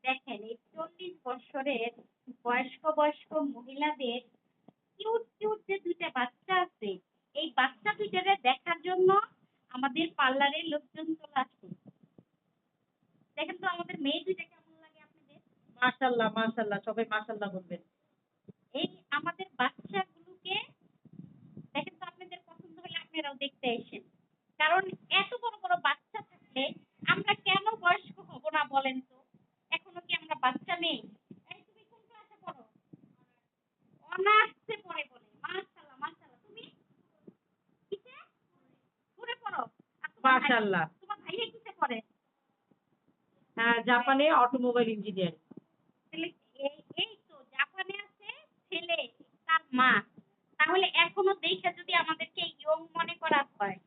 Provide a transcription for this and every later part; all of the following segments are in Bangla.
দেখেন এই 40 বছরের বয়স্ক মহিলাদের কিউট কিউট যে দুইটা বাচ্চা আছে, এই বাচ্চা দুইটারে দেখার জন্য আমাদের পার্লারের লোকজন চলে আসে। দেখেন তো আমাদের মেয়ে দুইটা কেমন লাগে আপনাদের। মাশাআল্লাহ মাশাআল্লাহ, সবাই মাশাআল্লাহ বলবেন। এই আমাদের বাচ্চাগুলোকে দেখেন তো, আপনাদের পছন্দ হলে আপনারাও দেখতে আসেন। কারণ এত বড় বড় বাচ্চা থাকলে আমরা কেন বয়স্ক হব না বলেন তো? এখনো কি আমরা বাচ্চা নেই? এই তুমি কোন ক্লাসে পড়ো? অনার্সে পড়ে বলে। মাশাআল্লাহ মাশাআল্লাহ। তুমি কিসে? পড়ে পড়ো। আর মাশাআল্লাহ। তোমার ভাইয়া কিসে পড়ে? হ্যাঁ, জাপানে অটোমোবাইল ইঞ্জিনিয়ার। তাহলে এই তো জাপানে আছে ছেলে, তার মা। তাহলে এখনো দেখে যদি আমাদেরকে ইয়ং মনে করা হয়,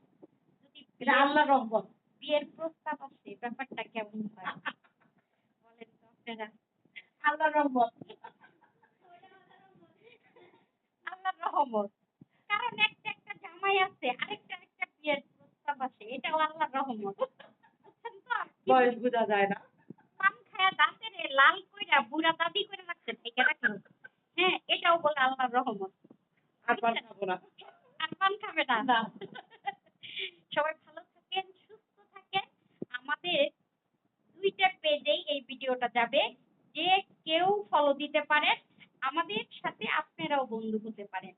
যদি এটা আল্লাহর রহমত। বিয়ের প্রস্তাব আসে, ব্যাপারটা কেমন হয় বলেন তো আপনারা? আল্লাহর রহমত। আল্লাহর রহমত। কারণ একটা একটা জামাই আছে, আরেকটা আরেকটা বিয়ের প্রস্তাব আসে, এটাও আল্লাহর রহমত। বুঝছেন তো? বয়স বোঝা যায় না। পান খায়া দাঁতের লাল কইরা বুড়া দাদি করে রাখছে, ঢেকে রাখেন। হ্যাঁ, এটাও বলে আল্লাহর রহমত। আর পান খাবো না। আর পান খাবে না। না। সবাই ভালো থাকেন, সুস্থ থাকেন। আমাদের 2টা পেজেই এই ভিডিওটা যাবে। যে কেউ ফলো দিতে পারেন, আমাদের সাথে আপনারাও বন্ধু হতে পারেন।